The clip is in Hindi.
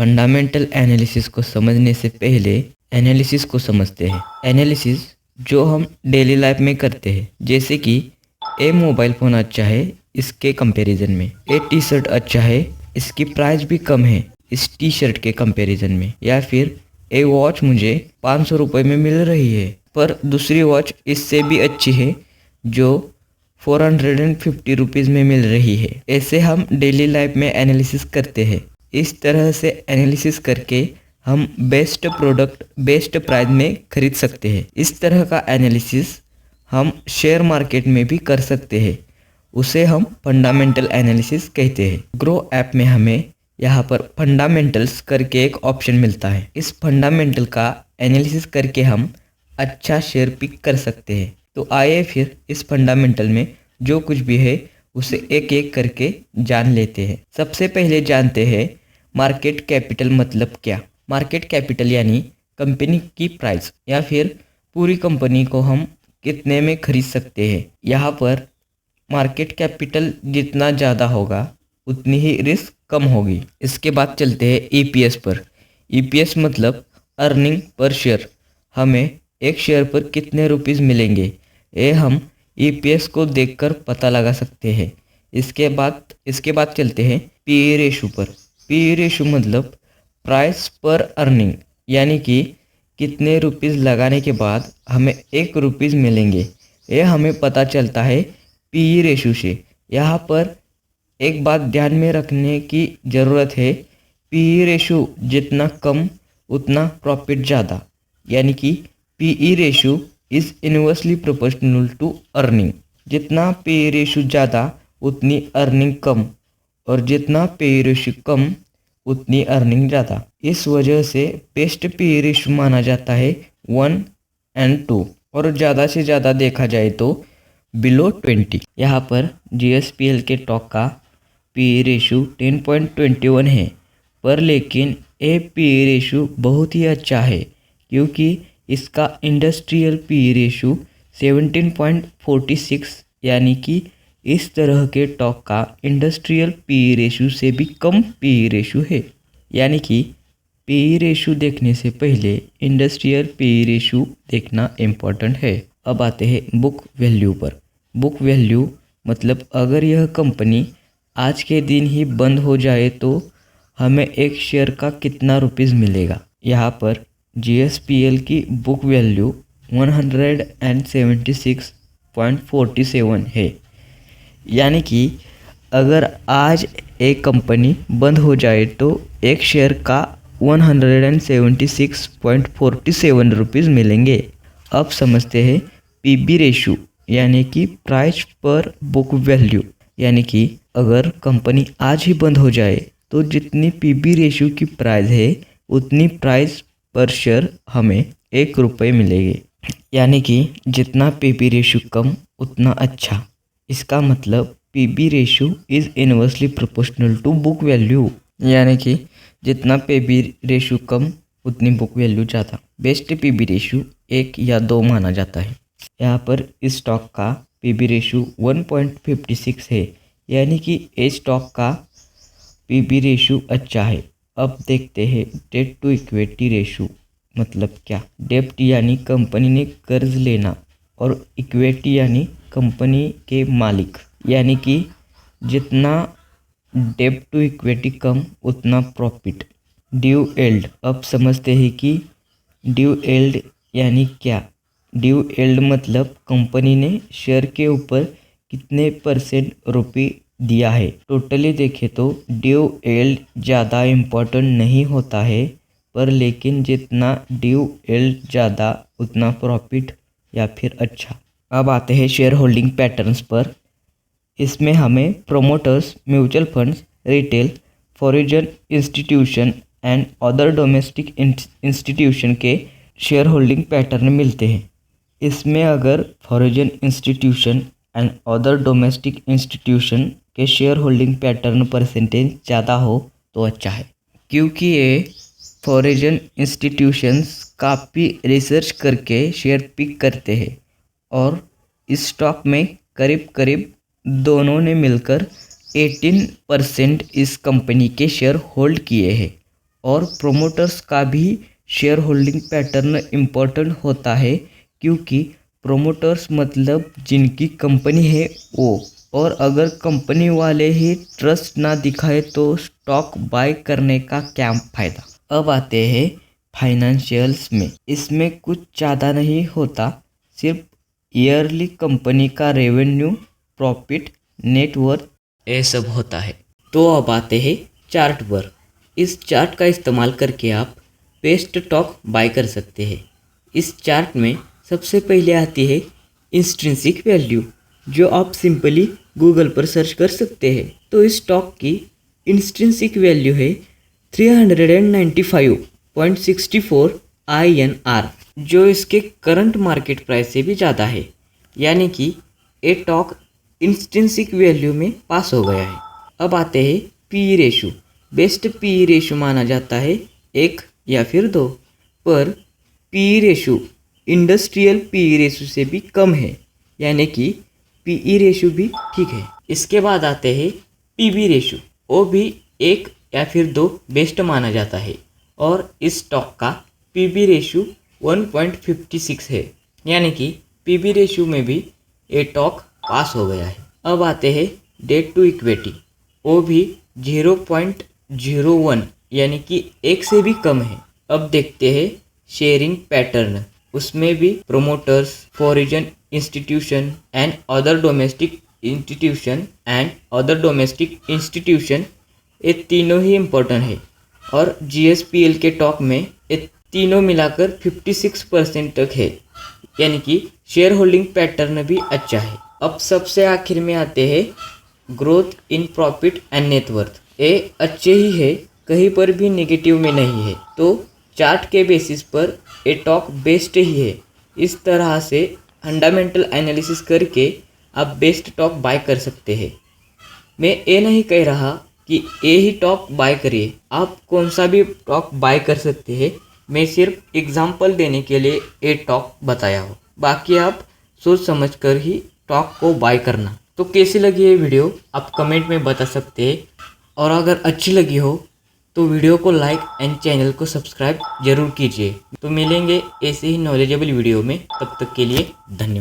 फंडामेंटल एनालिसिस को समझने से पहले एनालिसिस को समझते हैं। एनालिसिस जो हम डेली लाइफ में करते हैं, जैसे कि ए मोबाइल फ़ोन अच्छा है इसके कंपैरिजन में, ए टी शर्ट अच्छा है इसकी प्राइस भी कम है इस टी शर्ट के कंपैरिजन में, या फिर ए वॉच मुझे 500 रुपये में मिल रही है पर दूसरी वॉच इससे भी अच्छी है जो 450 रुपीज़ में मिल रही है। ऐसे हम डेली लाइफ में एनालिसिस करते हैं। इस तरह से एनालिसिस करके हम बेस्ट प्रोडक्ट बेस्ट प्राइस में खरीद सकते हैं। इस तरह का एनालिसिस हम शेयर मार्केट में भी कर सकते हैं, उसे हम फंडामेंटल एनालिसिस कहते हैं। ग्रो ऐप में हमें यहाँ पर फंडामेंटल्स करके एक ऑप्शन मिलता है। इस फंडामेंटल का एनालिसिस करके हम अच्छा शेयर पिक कर सकते हैं। तो आइए फिर इस फंडामेंटल में जो कुछ भी है उसे एक एक करके जान लेते हैं। सबसे पहले जानते हैं मार्केट कैपिटल मतलब क्या। मार्केट कैपिटल यानी कंपनी की प्राइस या फिर पूरी कंपनी को हम कितने में खरीद सकते हैं। यहाँ पर मार्केट कैपिटल जितना ज़्यादा होगा उतनी ही रिस्क कम होगी। इसके बाद चलते हैं ईपीएस पर। ईपीएस मतलब अर्निंग पर शेयर, हमें एक शेयर पर कितने रुपीस मिलेंगे ये हम ईपीएस को देखकर पता लगा सकते हैं। इसके बाद चलते हैं पीई रेशो पर। पीई रेशो मतलब प्राइस पर अर्निंग, यानी कि कितने रुपीस लगाने के बाद हमें 1 रुपीस मिलेंगे, ये हमें पता चलता है पीई रेशो से। यहाँ पर एक बात ध्यान में रखने की ज़रूरत है, पीई रेशो जितना कम उतना प्रॉफिट ज़्यादा, यानी कि PE ratio is inversely proportional to earning. जितना पीई रेशो ज़्यादा उतनी अर्निंग कम, और जितना पीई रेशो कम उतनी अर्निंग ज़्यादा। इस वजह से बेस्ट पीई रेशो माना जाता है 1 और 2, और ज़्यादा से ज़्यादा देखा जाए तो बिलो 20। यहाँ पर जीएसपीएल के स्टॉक का पीई रेशो 10.21 है, पर लेकिन ये पीई रेशो बहुत ही अच्छा है क्योंकि इसका इंडस्ट्रियल पीई रेशो 17.46, यानी कि इस तरह के स्टॉक का इंडस्ट्रियल पीई रेशो से भी कम पीई रेशो है। यानी कि पीई रेशो देखने से पहले इंडस्ट्रियल पीई रेशो देखना इम्पोर्टेंट है। अब आते हैं बुक वैल्यू पर। बुक वैल्यू मतलब अगर यह कंपनी आज के दिन ही बंद हो जाए तो हमें एक शेयर का कितना रुपीस मिलेगा। यहाँ पर जीएसपीएल की बुक वैल्यू 176.47 है, यानी कि अगर आज एक कंपनी बंद हो जाए तो एक शेयर का 176.47 रुपीज़ मिलेंगे। अब समझते हैं पीबी रेशो, यानी कि प्राइस पर बुक वैल्यू, यानी कि अगर कंपनी आज ही बंद हो जाए तो जितनी पीबी रेशो की प्राइस है उतनी प्राइस पर शेयर हमें 1 रुपये मिलेंगे। यानी कि जितना पीबी रेशो कम उतना अच्छा। इसका मतलब PB ratio is inversely proportional to book value, यानी कि जितना पीबी रेशो कम उतनी बुक वैल्यू ज़्यादा। बेस्ट पीबी रेशो 1 या 2 माना जाता है। यहाँ पर इस स्टॉक का पीबी रेशो 1.56 है, यानी कि इस स्टॉक का पीबी रेशो अच्छा है। अब देखते हैं डेट टू इक्विटी रेशो मतलब क्या। डेब्ट यानी कंपनी ने कर्ज लेना, और इक्विटी यानी कंपनी के मालिक, यानी कि जितना डेब्ट टू इक्विटी कम उतना प्रॉफिट। ड्यू एल्ड, अब समझते हैं कि ड्यू एल्ड यानी क्या। ड्यू एल्ड मतलब कंपनी ने शेयर के ऊपर कितने % रुपये दिया है। टोटली देखें तो ड्यू एल्ड ज़्यादा इम्पोर्टेंट नहीं होता है, पर लेकिन जितना ड्यू एल्ड ज़्यादा उतना प्रॉफिट या फिर अच्छा। अब आते हैं शेयर होल्डिंग पैटर्न्स पर। इसमें हमें promoters, mutual funds, retail, foreign institution and other domestic institution के शेयर होल्डिंग पैटर्न मिलते हैं। इसमें अगर foreign institution and other domestic institution के शेयर होल्डिंग पैटर्न परसेंटेज ज़्यादा हो तो अच्छा है, क्योंकि ये फॉरेन इंस्टीट्यूशंस काफ़ी रिसर्च करके शेयर पिक करते हैं, और इस स्टॉक में करीब करीब दोनों ने मिलकर 18% इस कंपनी के शेयर होल्ड किए हैं। और प्रोमोटर्स का भी शेयर होल्डिंग पैटर्न इम्पोर्टेंट होता है, क्योंकि प्रोमोटर्स मतलब जिनकी कंपनी है वो, और अगर कंपनी वाले ही ट्रस्ट ना दिखाए तो स्टॉक बाय करने का क्या फ़ायदा। अब आते हैं फाइनेंशियल्स में। इसमें कुछ ज़्यादा नहीं होता, सिर्फ ईयरली कंपनी का रेवेन्यू, प्रॉफिट, नेटवर्थ ये सब होता है। तो अब आते हैं चार्ट पर। इस चार्ट का इस्तेमाल करके आप बेस्ट स्टॉक बाय कर सकते हैं। इस चार्ट में सबसे पहले आती है इंस्ट्रिंसिक वैल्यू, जो आप सिंपली गूगल पर सर्च कर सकते हैं। तो इस स्टॉक की इंस्ट्रिंसिक वैल्यू है 395.64 INR, जो इसके करंट मार्केट प्राइस से भी ज़्यादा है, यानी कि ये स्टॉक इंस्ट्रिंसिक वैल्यू में पास हो गया है। अब आते हैं P ratio. Best P ratio माना जाता है 1 या फिर 2, पर P ratio industrial P ratio से भी कम है, यानी कि पीई रेशो भी ठीक है। इसके बाद आते हैं पीबी रेशो, वो भी 1 या फिर 2 बेस्ट माना जाता है, और इस स्टॉक का पीबी रेशो 1.56 है, यानी कि पीबी रेशो में भी ये स्टॉक पास हो गया है। अब आते हैं डेट टू इक्विटी, वो भी 0.01 यानी कि 1 से भी कम है। अब देखते हैं शेयरिंग पैटर्न, उसमें भी promoters, foreign institution and other domestic institution ये तीनों ही इम्पोर्टेंट है, और GSPL के टॉप में ये तीनों मिलाकर 56% तक है, यानी कि शेयर होल्डिंग पैटर्न भी अच्छा है। अब सबसे आखिर में आते हैं growth in profit and net worth. ये अच्छे ही है, कहीं पर भी नेगेटिव में नहीं है, तो चार्ट के बेसिस पर ये स्टॉक बेस्ट ही है। इस तरह से फंडामेंटल एनालिसिस करके आप बेस्ट स्टॉक बाय कर सकते हैं। मैं ये नहीं कह रहा कि ये ही स्टॉक बाय करिए, आप कौन सा भी स्टॉक बाय कर सकते हैं। मैं सिर्फ एग्जांपल देने के लिए ये स्टॉक बताया हो, बाकी आप सोच समझ कर ही स्टॉक को बाय करना। तो कैसी लगी ये वीडियो आप कमेंट में बता सकते हैं, और अगर अच्छी लगी हो तो वीडियो को लाइक एंड चैनल को सब्सक्राइब जरूर कीजिए। तो मिलेंगे ऐसे ही नॉलेजेबल वीडियो में, तब तक के लिए धन्यवाद।